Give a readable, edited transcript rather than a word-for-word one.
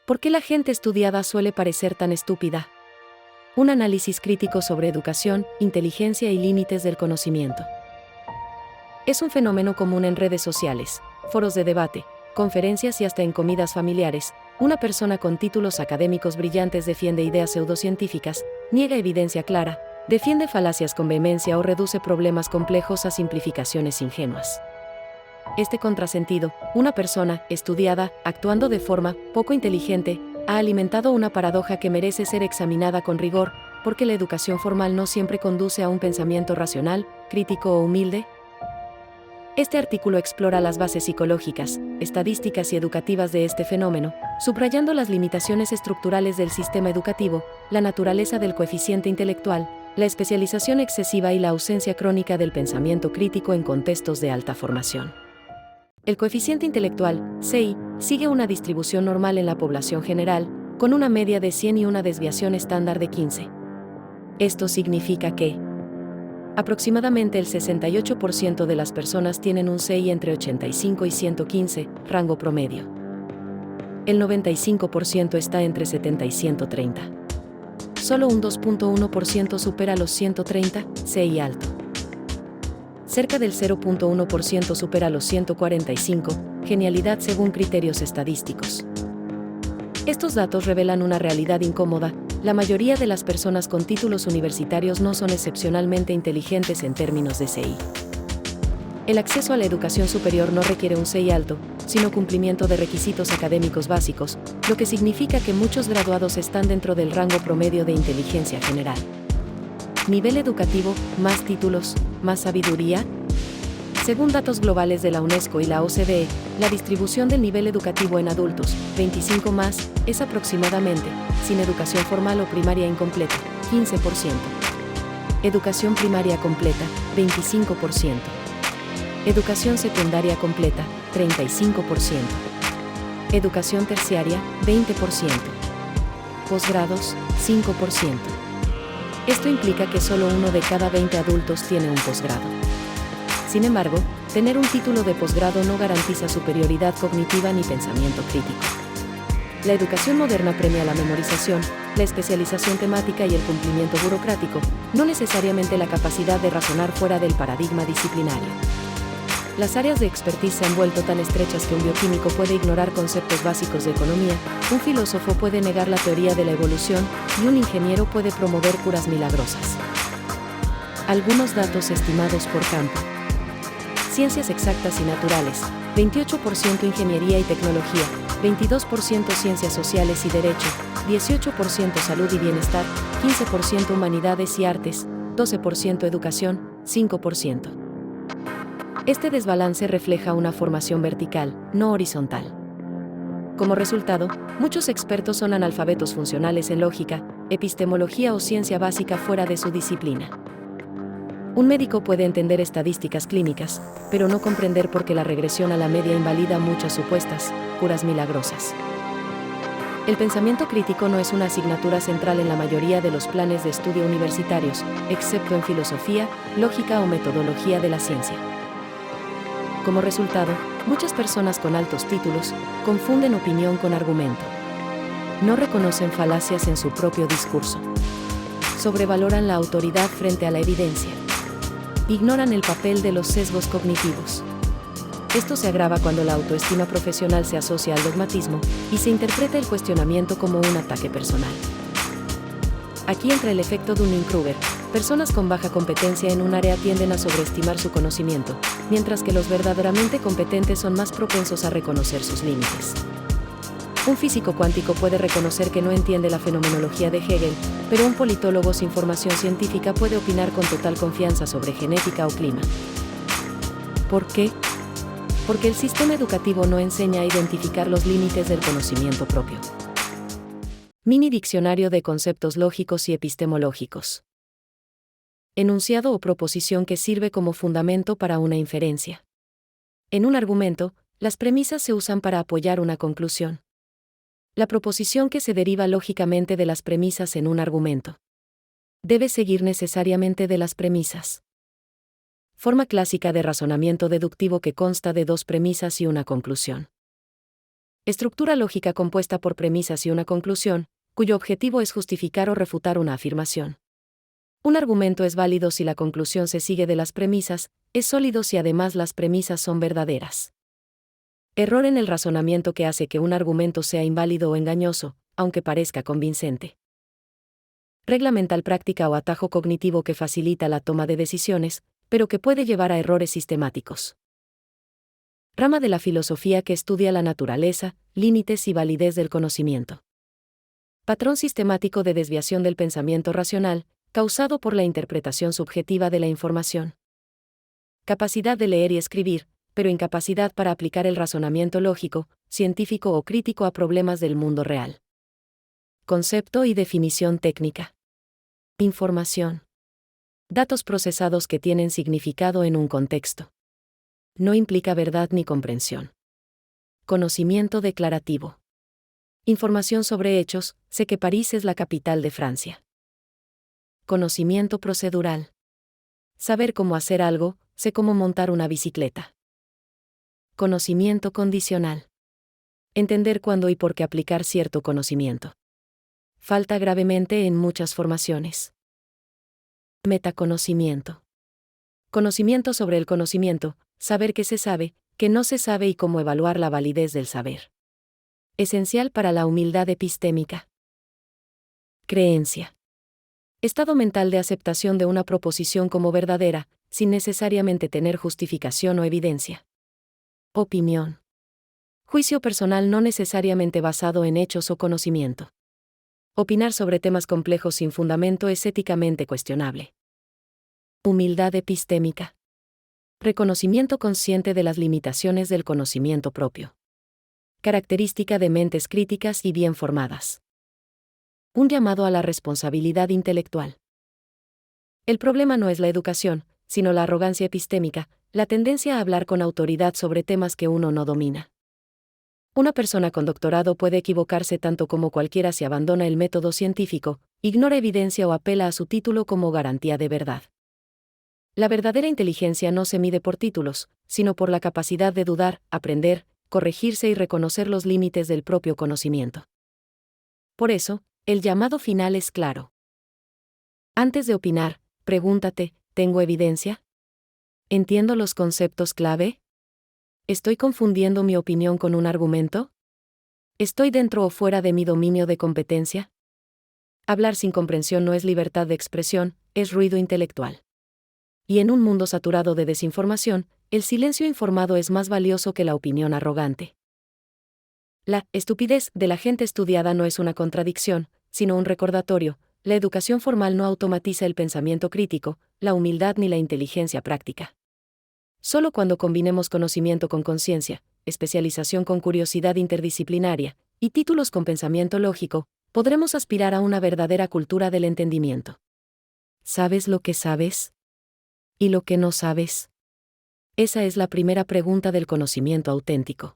¿Por qué la gente estudiada suele parecer tan estúpida? Un análisis crítico sobre educación, inteligencia y límites del conocimiento. Es un fenómeno común en redes sociales, foros de debate, conferencias y hasta en comidas familiares. Una persona con títulos académicos brillantes defiende ideas pseudocientíficas, niega evidencia clara, defiende falacias con vehemencia o reduce problemas complejos a simplificaciones ingenuas. Este contrasentido, una persona estudiada, actuando de forma poco inteligente, ha alimentado una paradoja que merece ser examinada con rigor, porque la educación formal no siempre conduce a un pensamiento racional, crítico o humilde. Este artículo explora las bases psicológicas, estadísticas y educativas de este fenómeno, subrayando las limitaciones estructurales del sistema educativo, la naturaleza del coeficiente intelectual, la especialización excesiva y la ausencia crónica del pensamiento crítico en contextos de alta formación. El coeficiente intelectual, CI, sigue una distribución normal en la población general, con una media de 100 y una desviación estándar de 15. Esto significa que aproximadamente el 68% de las personas tienen un CI entre 85 y 115, rango promedio. El 95% está entre 70 y 130. Solo un 2.1% supera los 130, CI alto. Cerca del 0.1% supera los 145, genialidad según criterios estadísticos. Estos datos revelan una realidad incómoda. La mayoría de las personas con títulos universitarios no son excepcionalmente inteligentes en términos de CI. El acceso a la educación superior no requiere un CI alto, sino cumplimiento de requisitos académicos básicos, lo que significa que muchos graduados están dentro del rango promedio de inteligencia general. Nivel educativo, más títulos, más sabiduría. Según datos globales de la UNESCO y la OCDE, la distribución del nivel educativo en adultos, 25+, es aproximadamente, sin educación formal o primaria incompleta, 15%. Educación primaria completa, 25%. Educación secundaria completa, 35%. Educación terciaria, 20%. Posgrados, 5%. Esto implica que solo 1 de cada 20 adultos tiene un posgrado. Sin embargo, tener un título de posgrado no garantiza superioridad cognitiva ni pensamiento crítico. La educación moderna premia la memorización, la especialización temática y el cumplimiento burocrático, no necesariamente la capacidad de razonar fuera del paradigma disciplinario. Las áreas de expertise se han vuelto tan estrechas que un bioquímico puede ignorar conceptos básicos de economía, un filósofo puede negar la teoría de la evolución y un ingeniero puede promover curas milagrosas. Algunos datos estimados por campo. Ciencias exactas y naturales, 28% ingeniería y tecnología, 22% ciencias sociales y derecho, 18% salud y bienestar, 15% humanidades y artes, 12% educación, 5%. Este desbalance refleja una formación vertical, no horizontal. Como resultado, muchos expertos son analfabetos funcionales en lógica, epistemología o ciencia básica fuera de su disciplina. Un médico puede entender estadísticas clínicas, pero no comprender por qué la regresión a la media invalida muchas supuestas curas milagrosas. El pensamiento crítico no es una asignatura central en la mayoría de los planes de estudio universitarios, excepto en filosofía, lógica o metodología de la ciencia. Como resultado, muchas personas con altos títulos confunden opinión con argumento. No reconocen falacias en su propio discurso. Sobrevaloran la autoridad frente a la evidencia. Ignoran el papel de los sesgos cognitivos. Esto se agrava cuando la autoestima profesional se asocia al dogmatismo y se interpreta el cuestionamiento como un ataque personal. Aquí entra el efecto Dunning-Kruger. Personas con baja competencia en un área tienden a sobreestimar su conocimiento, mientras que los verdaderamente competentes son más propensos a reconocer sus límites. Un físico cuántico puede reconocer que no entiende la fenomenología de Hegel, pero un politólogo sin formación científica puede opinar con total confianza sobre genética o clima. ¿Por qué? Porque el sistema educativo no enseña a identificar los límites del conocimiento propio. Mini diccionario de conceptos lógicos y epistemológicos. Enunciado o proposición que sirve como fundamento para una inferencia. En un argumento, las premisas se usan para apoyar una conclusión. La proposición que se deriva lógicamente de las premisas en un argumento debe seguir necesariamente de las premisas. Forma clásica de razonamiento deductivo que consta de dos premisas y una conclusión. Estructura lógica compuesta por premisas y una conclusión, cuyo objetivo es justificar o refutar una afirmación. Un argumento es válido si la conclusión se sigue de las premisas, es sólido si además las premisas son verdaderas. Error en el razonamiento que hace que un argumento sea inválido o engañoso, aunque parezca convincente. Regla mental práctica o atajo cognitivo que facilita la toma de decisiones, pero que puede llevar a errores sistemáticos. Rama de la filosofía que estudia la naturaleza, límites y validez del conocimiento. Patrón sistemático de desviación del pensamiento racional, causado por la interpretación subjetiva de la información. Capacidad de leer y escribir, pero incapacidad para aplicar el razonamiento lógico, científico o crítico a problemas del mundo real. Concepto y definición técnica. Información. Datos procesados que tienen significado en un contexto. No implica verdad ni comprensión. Conocimiento declarativo. Información sobre hechos, sé que París es la capital de Francia. Conocimiento procedural. Saber cómo hacer algo, sé cómo montar una bicicleta. Conocimiento condicional. Entender cuándo y por qué aplicar cierto conocimiento. Falta gravemente en muchas formaciones. Metaconocimiento. Conocimiento sobre el conocimiento, saber qué se sabe, qué no se sabe y cómo evaluar la validez del saber. Esencial para la humildad epistémica. Creencia. Estado mental de aceptación de una proposición como verdadera, sin necesariamente tener justificación o evidencia. Opinión. Juicio personal no necesariamente basado en hechos o conocimiento. Opinar sobre temas complejos sin fundamento es éticamente cuestionable. Humildad epistémica. Reconocimiento consciente de las limitaciones del conocimiento propio. Característica de mentes críticas y bien formadas. Un llamado a la responsabilidad intelectual. El problema no es la educación, sino la arrogancia epistémica, la tendencia a hablar con autoridad sobre temas que uno no domina. Una persona con doctorado puede equivocarse tanto como cualquiera si abandona el método científico, ignora evidencia o apela a su título como garantía de verdad. La verdadera inteligencia no se mide por títulos, sino por la capacidad de dudar, aprender, corregirse y reconocer los límites del propio conocimiento. Por eso, el llamado final es claro. Antes de opinar, pregúntate, ¿tengo evidencia? ¿Entiendo los conceptos clave? ¿Estoy confundiendo mi opinión con un argumento? ¿Estoy dentro o fuera de mi dominio de competencia? Hablar sin comprensión no es libertad de expresión, es ruido intelectual. Y en un mundo saturado de desinformación, el silencio informado es más valioso que la opinión arrogante. La estupidez de la gente estudiada no es una contradicción, sino un recordatorio. La educación formal no automatiza el pensamiento crítico, la humildad ni la inteligencia práctica. Solo cuando combinemos conocimiento con conciencia, especialización con curiosidad interdisciplinaria, y títulos con pensamiento lógico, podremos aspirar a una verdadera cultura del entendimiento. ¿Sabes lo que sabes? ¿Y lo que no sabes? Esa es la primera pregunta del conocimiento auténtico.